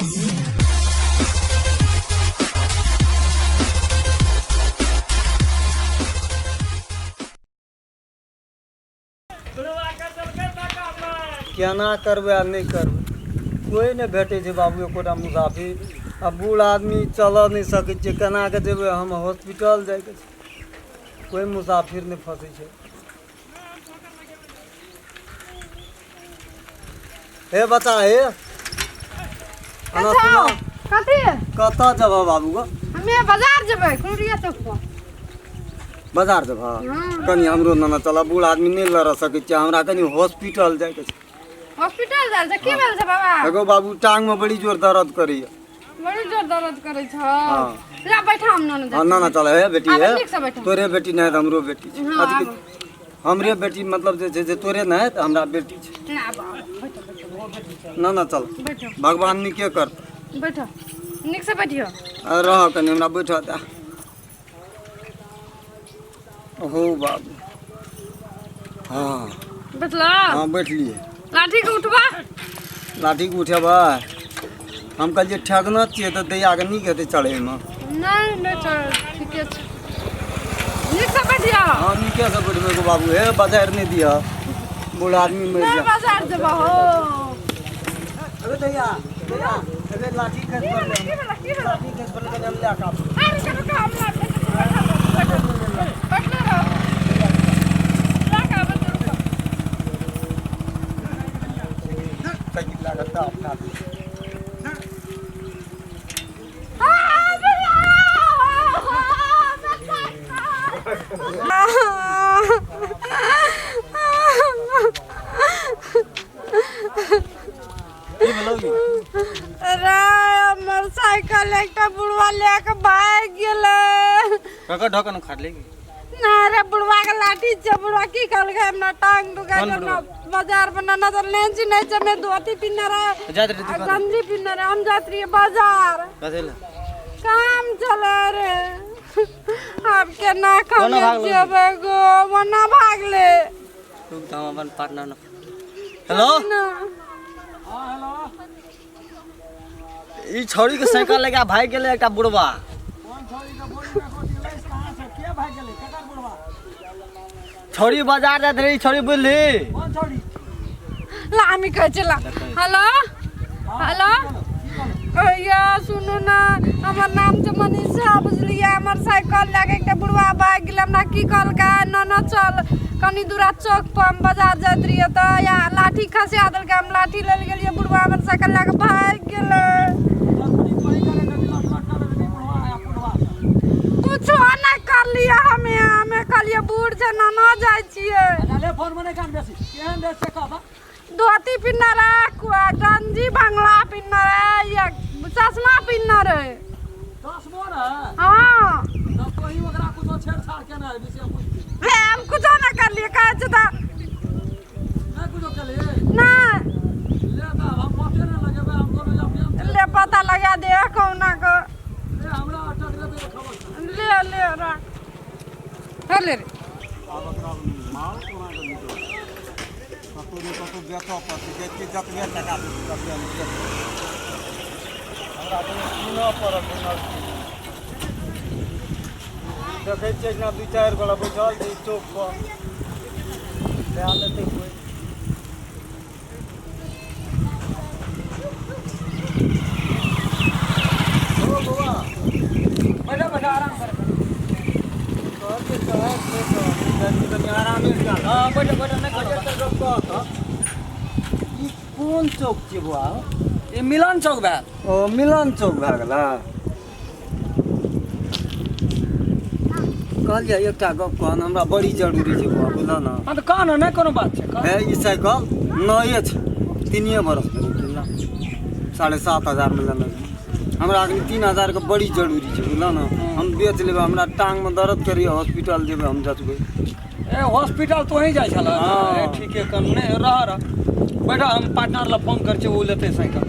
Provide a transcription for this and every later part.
क्या ना करबे आ नहीं करबे कोई नहीं भेटे छे बाबू एकोटा मुसाफिर। अब बूढ़ आदमी चल नहीं सके छे, केना के जेबे हम हॉस्पिटल जाए के छे। कोई मुसाफिर नहीं फंसे छे। हे बता हे अना सुना कथी कता जब बाबू गो हमें बाजार जेबै कुरिया चौक पर बाजार जब कनी हमरो ना चला बूढ़ आदमी नहीं लड़ सके छे, हमरा कनी हॉस्पिटल जाए के छे। हॉस्पिटल जाए छै की भेल छै बाबा? एगो बाबू टांग में बड़ी जोर दर्द करिए। बड़ी जोर दर्द करे छ। हां ला बैठा हम ना ना ना चला हे बेटी है बैठा। तोरे बेटी नहीं त हमरो बेटी छे। हमरे बेटी मतलब जे तोरे ना है त हमरा बेटी छे। ना बाबा बैठो ना ना चल बैठो भगवान नी के कर बैठो निक से बैठियो। रह कनी हमरा बैठा दा। हो बाबू हाँ बैठला हाँ बैठ लिए। लाठी के उठबा लाठी के उठेबा हम कहलिए ठगना चाहिए तो दैया के नीक हेतै चढ़े में। नहीं नहीं चल ठीके छै निक से बैठियो। हाँ नीके से बैठबे को बाबू हे बाजार नहीं दिया बूढ़ आदमी मर नहीं जा। बाजार जेबा हो अबे दैया दैया अबे लाठी के पर लाठी के पर हम ले का अरे कब काम लाठी बैठले रहो लाका बैठ साइकिल लागत अपना मोटरसाइकिल एक बुढ़वा लेके भाग गेले। काका ढकन खाट लेगी ना रे बुढ़वा के लाठी छै। बुढ़वा की कहल गए हमरा टांग दुखा के ना बाजार बना ना लेंच नहीं छै। मैं धोती पिन्ने रहे गंजी पिन्ने रहे हम जात रही बाजार काम चले रे। अब केना खाने जेबे गो वना भागले तू त हम अपन पार्टनर न। हेलो ना हां हेलो ई छोरी के साइकिल लेके भाग गेले एकटा बुढ़वा। कौन छोरी के बोली में कोठी लइस कहां से के भाग गेले केकर बुढ़वा? छोरी बाजार जात रही छोरी बोली कौन छोरी ला हमी कह चला। हेलो हेलो या सुनो ना हमर नाम छै मनीषा बुझलिए। हमर साइकिल लेके एकटा बुढ़वा भाग गेल। हमरा की कहलकै न चल कनी दूरा चौक पर हम बाजार जात रहिए त या लाठी खसिया देलकै। हम लाठी ले गेलिए बुढ़वा हमर साइकिल लेके भाग गेले। कुछो नहीं कर लिया हमें कहलिए बूढ़ छै ना जाय छिए। ले फोन मने कान बेसी केहन देश से कहबा धोती पिन्ना रे गंजी बंगला पिन्ना रे या चश्मा पिन्ना रे। चश्मा रे हां तब कोई ओकरा कुछो छेड़छाड़ केना है विषय पूछ हम कुछो ना कर लिए कहे छ त नहीं कुछो चले ना ले दा हम पते ना लगेबे हम कोनो अपने ले पता लगा दे कौना को ले हमरा अटक लेबे खबर ले रख ले रे माल कोना के नीचे तोरे तो बेटा पर के जतने टका हमरा तो सुना पड़त देखे छियै ना दू चारि गोला बैठल छै चौक पर ले लेतै कोई। ओ बाबा बैठा बैठा आराम कर आराम हाँ बैठो बैठो नहीं कौन चौक छै बुआ? ये मिलन चौक भैल। ओ मिलन चौक भए गेल कहलिए एकटा गप कहन हमरा बड़ी जरूरी छै बुआ बुझल ना। हाँ तो कह ना नहीं कोनो बात है है ई साइकिल नए छै 3 बरस के ना 7,500 में लेना हमरा अखन 3,000 के बड़ी जरूरी छै बुझल ना। हम बेच लेबै हमरा टांग में दर्द करिए हॉस्पिटल जेबै हम जतबै। ए हॉस्पिटल तो ही जाय छला। हाँ। ठीक है कन नहीं रह बैठा हम पार्टनर ला फोन कर वो लेते साइकिल।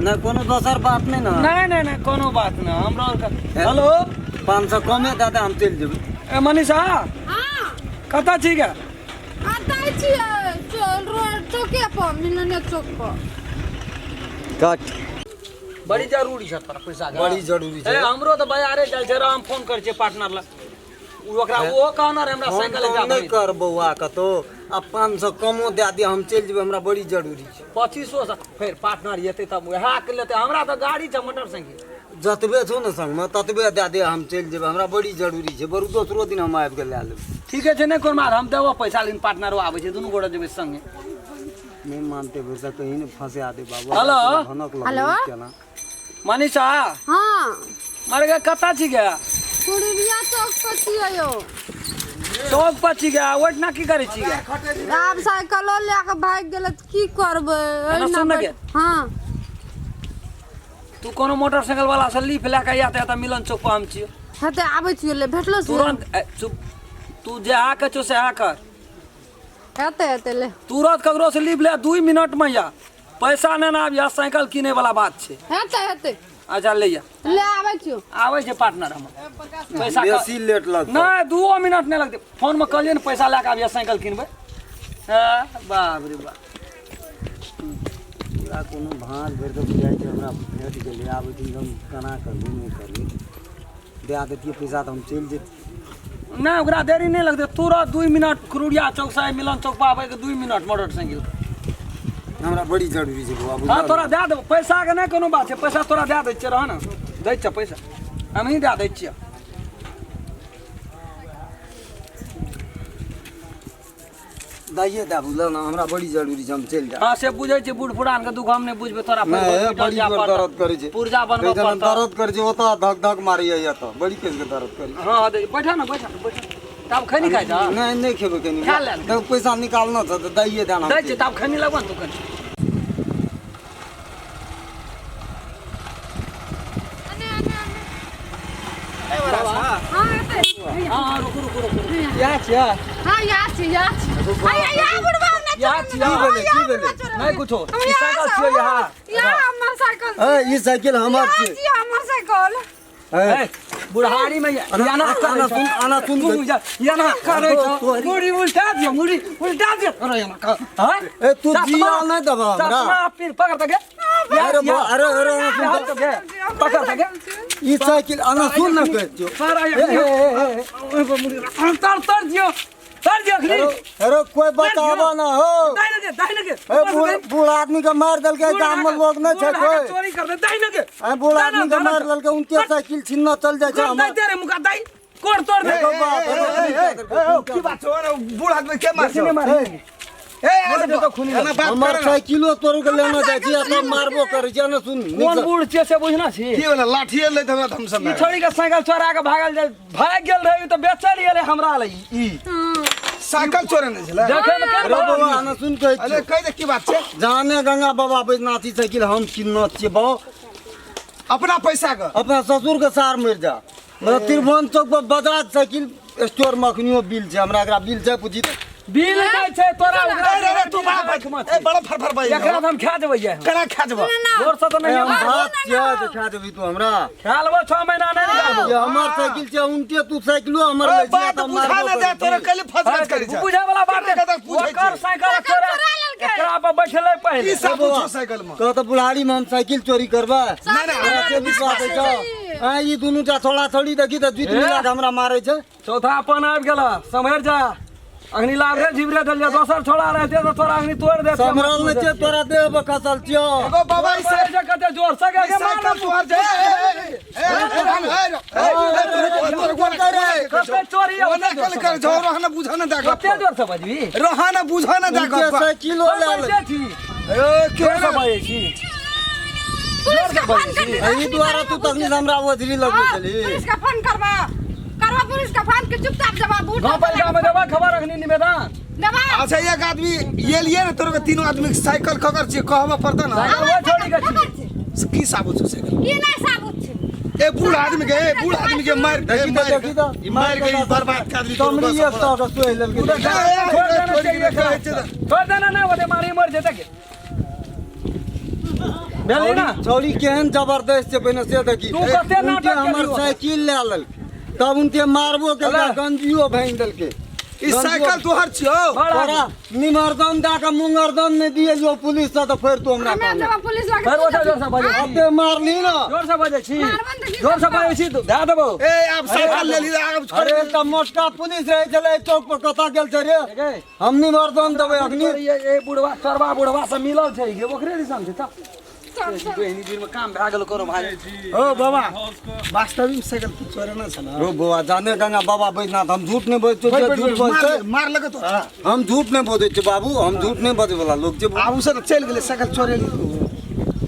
नहीं कोनो दोसर बात नहीं ना। नहीं कोनो बात ना हमरा हेलो 500 कमे दादा हम चल जेबै। ए मनीषा हां कता ठीक है आता छिए चल रोड चौके पर मिलने चौक पर कट बड़ी जरूरी छै तोरा पैसा के बड़ी जरूरी ए छै हमरो तो बाजारे जाय छै हम फोन कर छै पार्टनर ला ओकरा वो कहना रे हमरा हम साइकिल तो जा नहीं कर बउआ कतो अब 500 कमो दे दिया हम चल जेबै हमरा बड़ी जरूरी छै 2500 से फिर पार्टनर येते तब वहा के लेते हमरा तो गाड़ी छै मोटरसाइकिल जतबे छौ ने संग में ततबे दे दे हम चल जेबै हमरा बड़ी जरूरी छै बरु दोसरो दिन हम आबि के ले लेबै ठीक है नहीं कोन मार हम देबो पैसा लेकिन पार्टनर आबै छै दुनू गोड़ा जेबै संगे नहीं मानते वैसा कहीं ने फंसे दे बाबा हेलो? भनक लग हेलो? केना मनीषा हाँ मारे के कता छी गे पुरबिया चौक पर छियै यौ चौक पर छी गे ओट ना की करे छी गे आब साइकिलो लए के भाग गेल त की करबै एना सुन ने गे। हाँ तू कोनो मोटरसाइकिल वाला से लीफ लेके आते त मिलन चौक पर हम छी हते आबै छियै ले भेटलो से तुरंत चुप तू जे आ के छो से आ कर हेते हेते ले तुरंत ककरो से लीफ ले 2 मिनट में या पैसा नहीं ना आबिया साइकिल किने वाला बात छै हेते हेते अच्छा ले जा ले आबै छियै आबै छै पार्टनर हम पैसा बेसी लेट लगतौ नहीं 2 मिनट नहीं लगते फोन में कहलिए ना पैसा लेके आबिया साइकिल किनबै बाप रे बाप पूरा कोनो भांज भरि के बुझाइ छै हमरा भेट गेलै आब दिन हम केना करबै नहीं करबै दे देतियै पैसा तऽ हम चलि जेतियै नहीं ओकरा देरी नहीं लगते तुरंत 2 मिनट खुरुड़िया चौक से मिलन चौक पर आबै के 2 मिनट मोटरसाइकिल हमरा बड़ी जरूरी छै बाबू हाँ तोरा दे देबो पैसा के नहीं कोनो बात छै पैसा तोरा दे दै छियै रह ना दै छियै पैसा हम ही दे दै छियै दैये दे बुझल ना हमरा बड़ी जरूरी छै हम चलि जाएब हाँ से बुझै छै बूढ़ पुरान के दुख हम नहीं बुझबे तोरा नहीं बड़ी जोर दर्द करे छै पुर्जा बनबो जहन पड़ता दर्द करे छै ओतऽ धक धक मारैया एतऽ बड़ी केस के दर्द करे हाँ दे बैठा ना बैठा तब खैनी खाइ छ नहीं नहीं खेबै कनी खा ले। देख पैसा निकालना छ तऽ दैये देना दै छै तब खैनी लगबन तू कनी हाँ हेते हाँ रुक रुक रुक या छिया हाँ या छी या बुढ़वा ने या छिया की भेलै नहीं कुछो ई साइकिल छियै यहाँ या हमर साइकिल ए ई साइकिल हमर छै छी हमर साइकिल ए, बुढ़ारी में या ना करे आना सुन तू या ना करे छ मुड़ी उल्टा दियो अरे या ना कर हां ए तू जिया नहीं दबा हमरा चश्मा फिर पकड़ तके अरे पकड़ तके ई साइकिल आना सुन न कह जो सारा तर दियो खली अरे कोई बतावा ना हो दाई लगे ए बूढ़ आदमी के मार दल के गाम में लोग न छै कोई चोरी कर दे दाई लगे ए बूढ़ आदमी के मार दल के उनके साइकिल छीनना चल जाय छै दाई तेरे मुका दाई कोड़ तोड़ दे की बात छ बूढ़ आदमी के मार हमर साइकिलो तोड़ के लेना जाय छी त मारबो करे छै न सुन कौन बूढ़ छै से बुझना छी की वाला लाठिए ले हमरा हम सब ई छोड़ी के साइकिल चोरा के भाग गेल रहे त बेचल गेले हमरा लई ई साइकिल चोरे नहीं छले देखे में के अरे बाबा आना सुन कह अरे कह दे की बात छ जाने गंगा बाबा बैजनाथी साइकिल हम किनना छियै बाबा अपना पैसा के अपना ससुर के सार मर जा मतलब त्रिभुवन चौक पर बजाज साइकिल स्टोर में अखनियो बिल छै हमरा एकरा बिल छै पूछी बिल दै छै तोरा अरे तू बड़ा फरफर भाई एकरा हम खा देबै ये कना खा जबा जोर से तो नहीं हम बात छियै देखा देबी तू हमरा खा लेबो 6 महीना नहीं निकालबो ये हमर साइकिल छै उनके तू साइकिलो हमर ले जा बात बुझा ना दे तोरे कल फसफस करी छ बुझा वाला बात है कतक पूछै छै ओकर साइकिल चोरा एकरा पर बैठले पहले की सब पूछो साइकिल में कह तो बुढ़ारी में हम साइकिल चोरी करबा नहीं नहीं के विश्वास छै हां ई दुनू टा छोड़ा छोड़ी देखी त जीत मिला के हमरा मारै छै चौथा अपन आबि गेला समझ जा अग्नि लाभरे झिबरे दलिया दोसर छोड़ा रहते तो तोरा अग्नि तोड़ दे समरल न छै तोरा देह खसल छियो एगो बाबा ई से कते जोर से के साइकिल तोहर जे कते चोरी ओना कल कर जो रहना बुझा ना देख कते जोर से बजबी रहना बुझा ना देख उनके साइकिलो ले ले ए के सब बजे छी पुलिस का फोन कर एही द्वारा तू तखनी से हमरा वजरी लगबे चली पुलिस का फोन करवा पुलिस का फोन के चुपचाप जवाब बूढ़ गांव पंचायत में देबा खबर रखनी निवेदन दबा अच्छा एक आदमी ये लिए ना तोरे के तीनों आदमी के साइकिल खबर छी कहबा पड़ता ना वो छोड़ी के छी की साबुत छ साइकिल ये नहीं साबुत छै ए बूढ़ आदमी के मार देखी तो मार के बर्बाद कर दी तमरी एक सौ का सोहे लेल के छोड़ देना ना वो मारी मर जेते के बेली ना छौरी केहन जबरदस्त छै पहिने से देखी तू कते नाटक हमर केलियो? साइकिल ले लेल तब उनके मारबो के अला। गंजियो भांग देलके ई साइकिल तोहर छियो तोरा निमरदन दा के मुंगरदन में दिए जो पुलिस सा तो फिर तो हमरा हमे काम जब पुलिस लगे फिर ओठा जोर से बजे अबे मारली ना जोर से बजे छी मारबन त की जोर से बजे छी दे देबो ए अब साइकिल ले ली अब छोड़ अरे त मोटका पुलिस रहे चले चौक पर कता गेल छ रे हम निमरदन देबे अखनी ये बुढ़वा चरवा बुढ़वा से मिलल छै के ओकरे दिसन छै त बहनी दिन में काम भए गेल करो भाई ओ बाबा वास्तविक साइकिल तू चोरे ना छला रो बुआ जाने गंगा बाबा बैजनाथ हम झूठ नहीं बोलते झूठ बोलते मार लगे तोरा हम झूठ नहीं बोलते छे बाबू हम झूठ नहीं बोले वाला लोग जे आबू से चल गेले साइकिल चोरे ली तू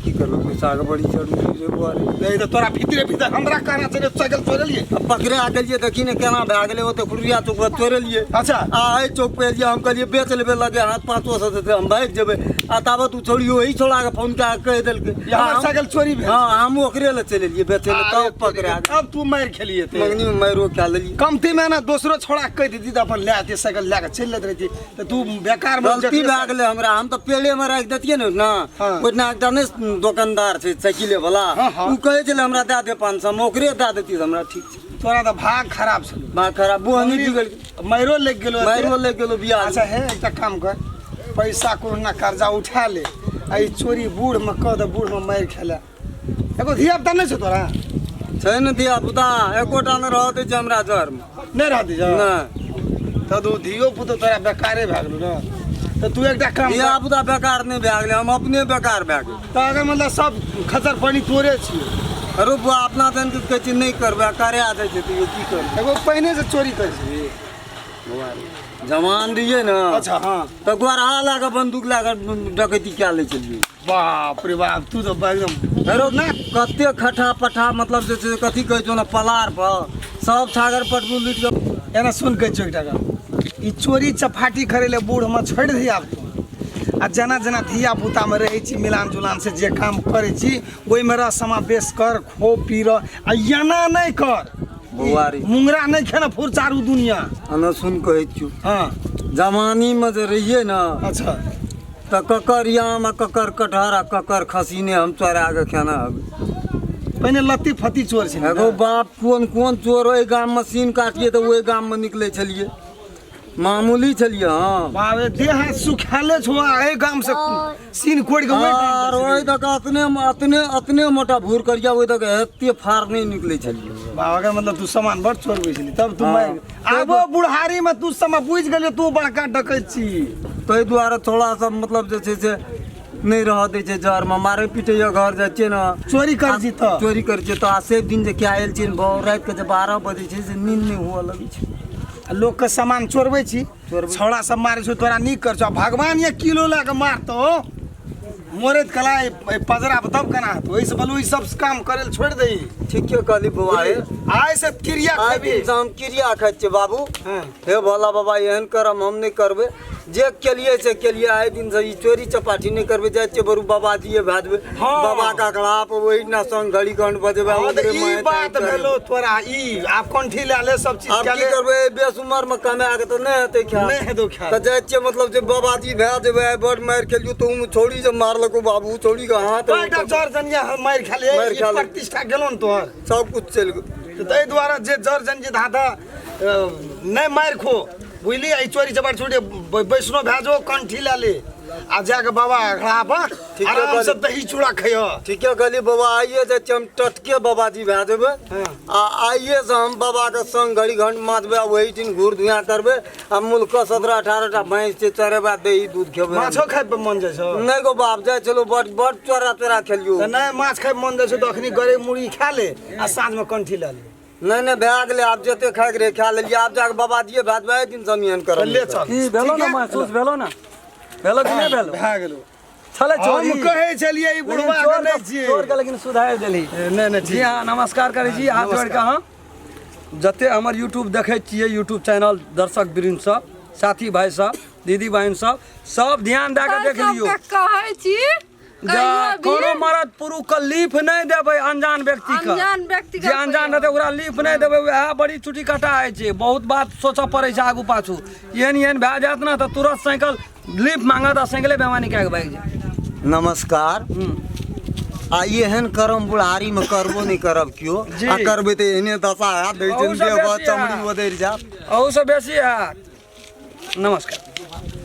की करलो पैसा आगे बड़ी जरूरी रे बुआ रे नहीं तो तोरा भीतर हमरा कहना चाहिए साइकिल चोरे लिए अब पकड़े आ गेलिए देखी ने केना भए गेले ओते खुरिया चौक पर चोरे लिए अच्छा आ ए चौक पे एलिए हम कहलिए बेच लेबे लगे हाथ 500 से हम भाग जेबे आ ताबत तू छोड़ी वही छोड़ा के फोन का कह देल के हमर साइकिल चोरी भेल हां हम ओकरे ले चले लिए बेचे ले तब पकड़े आ अब तू मार खेलिए ते मंगनी में मारो क्या लेली कमती में ना दूसरो छोड़ा कह दी त अपन ले आते साइकिल लेके चल लेत रही तो तू बेकार में गलती भए गेले हमरा हम तो पेड़े में राख देतिए ना हाँ। ओतना एकटा ने दुकानदार छै साइकिले वाला हाँ, हाँ। उ कहे छले हमरा दे दे 500 हम ओकरे दे देती हमरा ठीक छै तोरा तो भाग खराब छल बा खराब बुहनी बिगड़ मारो लग गेलो मारो ले गेलो बियाह अच्छा है एक काम कर पैसा को ना कर्जा उठा ले आई चोरी बूढ़ में कह दे बूढ़ में मार खेला एगो धिया पुता नहीं छ तोरा छै न दिया पुता एकोटा न रहते छै हमरा घर में नहीं रहती जा ना तो दो धियो पुतो तोरा बेकारे भए गेलो ना तो तू एकटा काम दिया कर पुता बेकार नहीं भए गेले हम अपने बेकार भए गेल तो अगर मतलब सब खतर पानी तोरे छी अरे बुआ अपना दिन के कहै छै नहीं करबे करे आ जाय छै तो ये की करबे एगो पहले से चोरी कर छी जवान रहिए ना अच्छा हाँ तो गोरहा लाके बंदूक लाके डकैती क्या ले चलिए बाप रे बाप तू तो एकदम हेरो ना कते खठा पठा मतलब जे छै कथी कहै छौ ना पलार पर सब छागर पटबू लूट के एना सुन के चोक टाका ई चोरी चपाटी करे ले बूढ़ में छोड़ दी आप आ जना जना धिया पुता में रहे छी मिलान जुलान से जे काम करे छी ओइ में रह समावेश कर खो पी र आ याना नहीं कर बुआरी मुंगरा नहीं खेना फुर चारू दुनिया अन सुन कहै छियो हाँ जवानी में जे रहिए ना अच्छा तो ककर याम आ ककर कटहर आ ककर खसीने हम चोरा के खाना पहले लत्ती फत्ती चोर छी एगो बाप कोन कोन चोर ओइ गाम मशीन काटिए तो ओइ गाम में निकले छलिए मामूली छलिए हाँ बाबे देह हाथ सुखाले छो ए गाम से सीन कोड़ के और ओइ तक अतने मोटा भूर करिया ओइ तक एते फार नहीं निकले छलिए बाबा का मतलब तू सामान बड़ चोर बेचली तब तू हाँ। मैं आबो बुढ़ारी में तू समय बुझ गेले तू बड़का डकैत छी ताहि दुआरे थोड़ा सा मतलब जे छै से नहीं रह दै छै जर में मारे पीटे घर जाइ छै ना चोरी कर जी तो चोरी कर छै तो आ से दिन जे क्या आयल छै बहुत रात के जे 12 बजे छै से नींद नहीं हुआ लगे छै लोग के सामान चोरबै छी चोरबै। छौड़ा सब मारे छो तोरा नीक कर छो भगवान ये किलो ला के मारतो मोरत कला पजरा तब केना तो ओइ से बोलू ई सब काम करे छोड़ दे ठीक है कहली बुआ आइ से क्रिया आइ खेबी दिन हम क्रिया खाइ छियै बाबू हाँ। हे भोला बाबा एहन करम हम नहीं करबे जे केलिए से केलिए आइ दिन से ई चोरी चपाटी नहीं करबे जाय छियै बरू बाबा दिए भए देबे हाँ। बाबा का कड़ा पर वही ना संग घड़ी घंट बजेबे हाँ, तो ओकरे ई माय बात भेलो तोरा ई आप कंठी ला ले सब चीज अब के की ले करबे बेसुमर में कमा के तो नहीं हेतै ख्याल नहीं है दो ख्याल तो जाय छियै मतलब जे बाबा जी भए देबे बड़ मार खेलियो तो छोड़ी जे मारलको बाबू छोड़ी का हाथ बाटा जर जनिया मार खाले मार ई खा ले। प्रतिष्ठा गेलो न तोहर सब कुछ चल गयो तो ताहि द्वारा जे जर जन जे धाधा नहीं मार खो बुझली ई चोरी चपाट छोड़े वैष्णो भेजो कंठी ला ले आ जाके बाबा घड़ा पर ठीक है, आराम से बाबा। दही चूड़ा खइयो ठीक है कहली बाबा आइए जे हम टटके बाबा जी भए देबे हाँ। आ आइए से हम बाबा के संग घड़ी घंट माथबे वही दिन घूर धुआं करबे आ मुल्क 17-18 टा भैंस से चरेबा दही दूध खेबे माछो खाइ पे मन जाइ छौ नहीं गो बाप जाय चलो बड़ चोरा खेलियो त नहीं माछ खाइ मन जाइ छौ त अखनी गरे मुड़ी खा ले आ साँझ में कंठी ला ले नहीं भए गेलै आब जते खाए के रहे खा लेलिए आब जाके बाबा दिए भए देबे दिन समियन त करब ले चल की भेलो ना महसूस भेलो ना भेलो कि नहीं भेलो भए गेलो छले चोरी हम कहै छलिए ई बुढ़वा के नहीं छियै चोर के लेकिन सुधार देली नहीं नहीं जी हाँ नमस्कार करै छी हाथ जोड़ के हम जते हमर यूट्यूब देखै छियै यूट्यूब चैनल दर्शक वृंद सब साथी भाई सब दीदी बहन सब ध्यान दे के देख लियो कहै छी कोनो मरद पुरुष के लीफ नहीं देबै अनजान व्यक्ति के अनजान व्यक्ति जे अनजान रहते ओकरा लीफ नहीं देबै वएह बड़ी चुटी कटा है छै बहुत बात सोचऽ पड़ै छै आगू पाछू एहन भए जायत ना तऽ तुरंत साइकिल लीफ मांगत आ साइकिले बेमानी कए के भागि जाय नमस्कार आ एहन करम बुढ़ारी में करबो नहीं करब कियो जी। आ करबे तो एहने दशा हाथ दै छै अहू से देह बेसी चमड़ी हैत। ओदरि जात अहू से बेसी हैत नमस्कार।